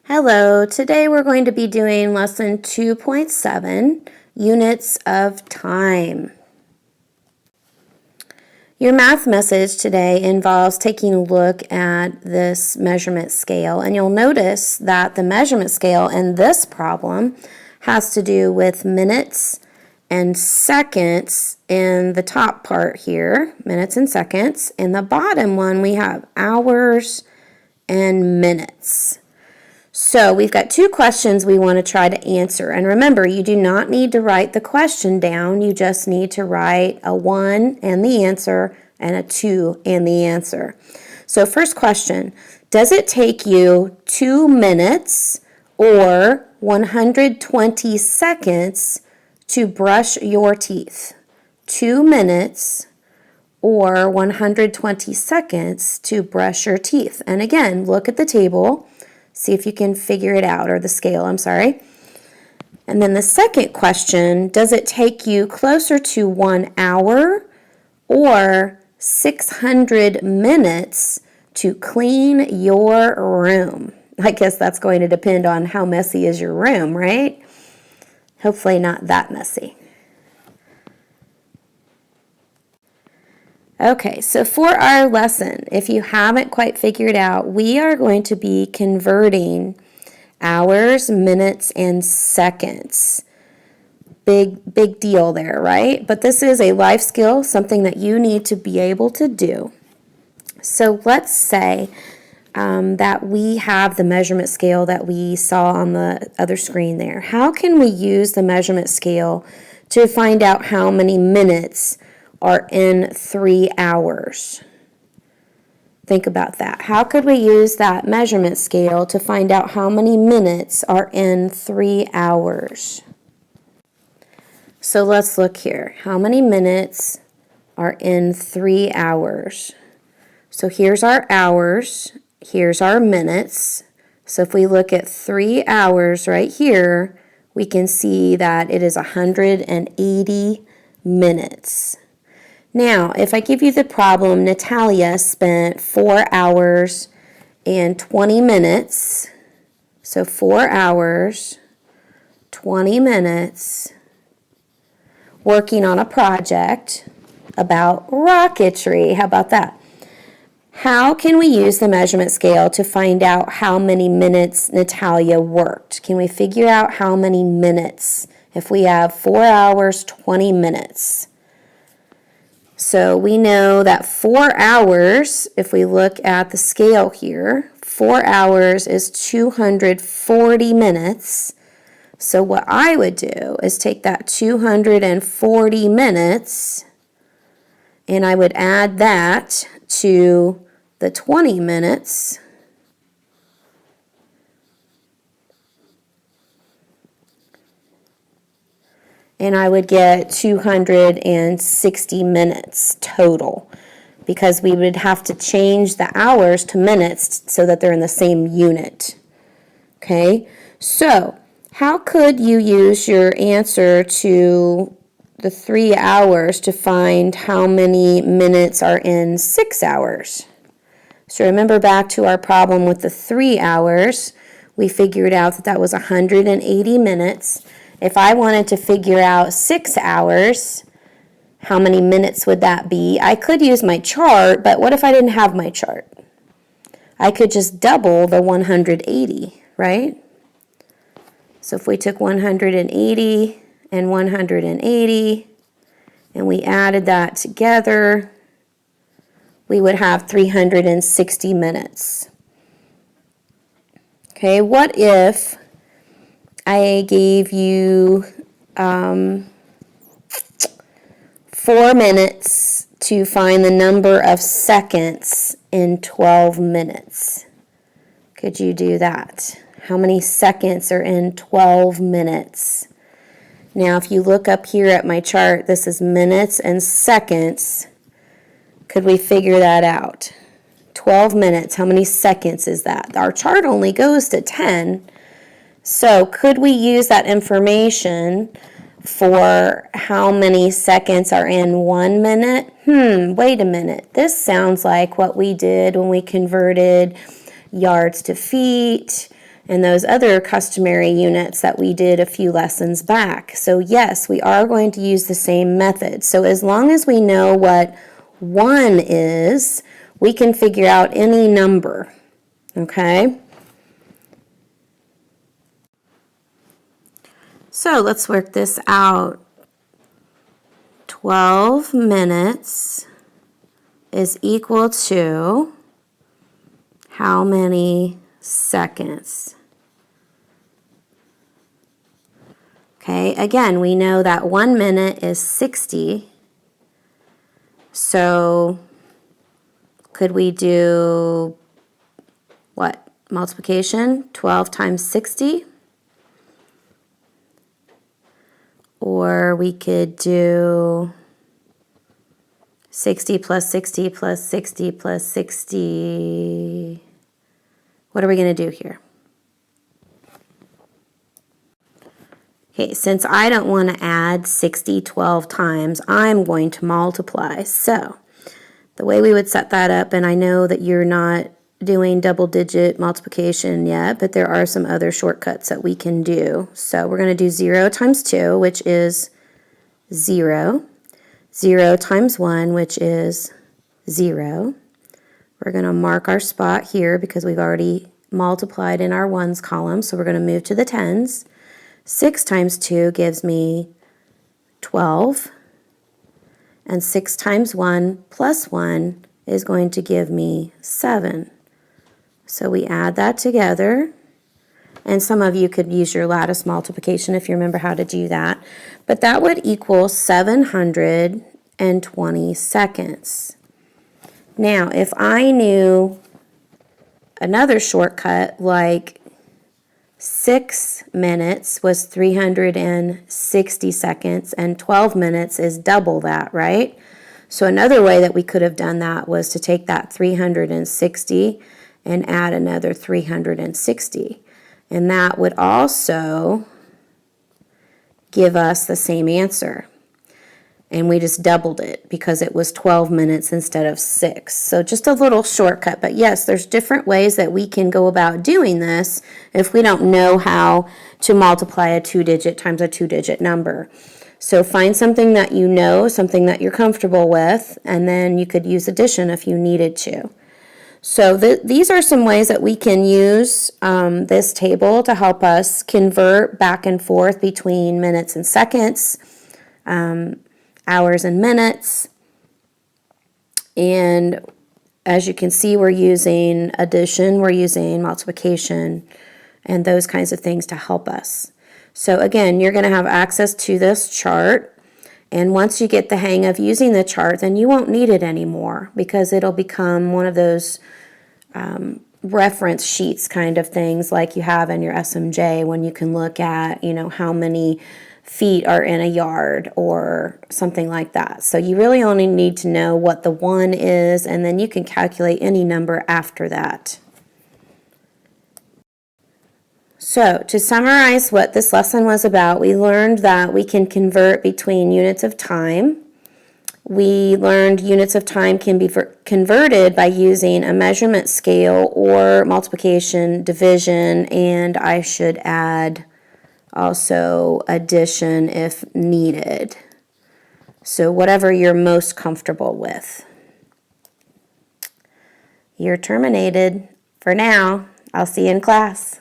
Hello, today we're going to be doing lesson 2.7, units of time. Your math message today involves taking a look at this measurement scale, and you'll notice that the measurement scale in this problem has to do with minutes and seconds in the top part here, minutes and seconds. In the bottom one, we have hours and minutes. So we've got two questions we want to try to answer. And remember, you do not need to write the question down. You just need to write a 1 and the answer and a 2 and the answer. So first question, does it take you 2 minutes or 120 seconds to brush your teeth? 2 minutes or 120 seconds to brush your teeth. And again, look at the table. See if you can figure it out, or the scale, I'm sorry. And then the second question, does it take you closer to 1 hour or 600 minutes to clean your room? I guess that's going to depend on how messy is your room, right? Hopefully not that messy. Okay, so for our lesson, if you haven't quite figured out, we are going to be converting hours, minutes, and seconds. Big deal there, right? But this is a life skill, something that you need to be able to do. So let's say that we have the measurement scale that we saw on the other screen there. How can we use the measurement scale to find out how many minutes are in 3 hours? Think about that. How could we use that measurement scale to find out how many minutes are in 3 hours? So let's look here. How many minutes are in 3 hours? So here's our hours, here's our minutes. So if we look at 3 hours right here, we can see that it is 180 minutes. Now, if I give you the problem, Natalia spent 4 hours and 20 minutes, so 4 hours, 20 minutes, working on a project about rocketry. How about that? How can we use the measurement scale to find out how many minutes Natalia worked? Can we figure out how many minutes if we have 4 hours, 20 minutes? So we know that 4 hours, if we look at the scale here, 4 hours is 240 minutes. So what I would do is take that 240 minutes and I would add that to the 20 minutes. And I would get 260 minutes total, because we would have to change the hours to minutes so that they're in the same unit. Okay, so how could you use your answer to the 3 hours to find how many minutes are in 6 hours? So remember back to our problem with the 3 hours, we figured out that that was 180 minutes. If I wanted to figure out 6 hours, how many minutes would that be? I could use my chart, but what if I didn't have my chart? I could just double the 180, right? So if we took 180 and 180, and we added that together, we would have 360 minutes. Okay, what if I gave you 4 minutes to find the number of seconds in 12 minutes? Could you do that? How many seconds are in 12 minutes? Now, if you look up here at my chart, this is minutes and seconds. Could we figure that out? 12 minutes, how many seconds is that? Our chart only goes to 10. So could we use that information for how many seconds are in 1 minute? Wait a minute. This sounds like what we did when we converted yards to feet, and those other customary units that we did a few lessons back. So yes, we are going to use the same method. So as long as we know what 1 is, we can figure out any number, okay? So let's work this out. 12 minutes is equal to how many seconds? Okay, again, we know that 1 minute is 60. So could we do what? Multiplication? 12 times 60? Or we could do 60 plus 60 plus 60 plus 60. What are we going to do here? Okay, since I don't want to add 60 12 times, I'm going to multiply. So the way we would set that up, and I know that you're not doing double-digit multiplication yet, but there are some other shortcuts that we can do. So we're going to do 0 times 2, which is 0. 0 times 1, which is 0. We're going to mark our spot here because we've already multiplied in our ones column, so we're going to move to the tens. 6 times 2 gives me 12. And 6 times 1 plus 1 is going to give me 7. So we add that together. And some of you could use your lattice multiplication if you remember how to do that. But that would equal 720 seconds. Now, if I knew another shortcut like 6 minutes was 360 seconds and 12 minutes is double that, right? So another way that we could have done that was to take that 360 and add another 360. And that would also give us the same answer. And we just doubled it because it was 12 minutes instead of 6. So just a little shortcut. But yes, there's different ways that we can go about doing this if we don't know how to multiply a 2-digit times a 2-digit number. So find something that you know, something that you're comfortable with, and then you could use addition if you needed to. So these are some ways that we can use this table to help us convert back and forth between minutes and seconds, hours and minutes. And as you can see, we're using addition, we're using multiplication, and those kinds of things to help us. So again, you're going to have access to this chart. And once you get the hang of using the chart, then you won't need it anymore because it'll become one of those reference sheets kind of things like you have in your SMJ when you can look at, how many feet are in a yard or something like that. So you really only need to know what the 1 is, and then you can calculate any number after that. So to summarize what this lesson was about, we learned that we can convert between units of time. We learned units of time can be converted by using a measurement scale or multiplication, division, and I should add also addition if needed. So whatever you're most comfortable with. You're terminated for now. I'll see you in class.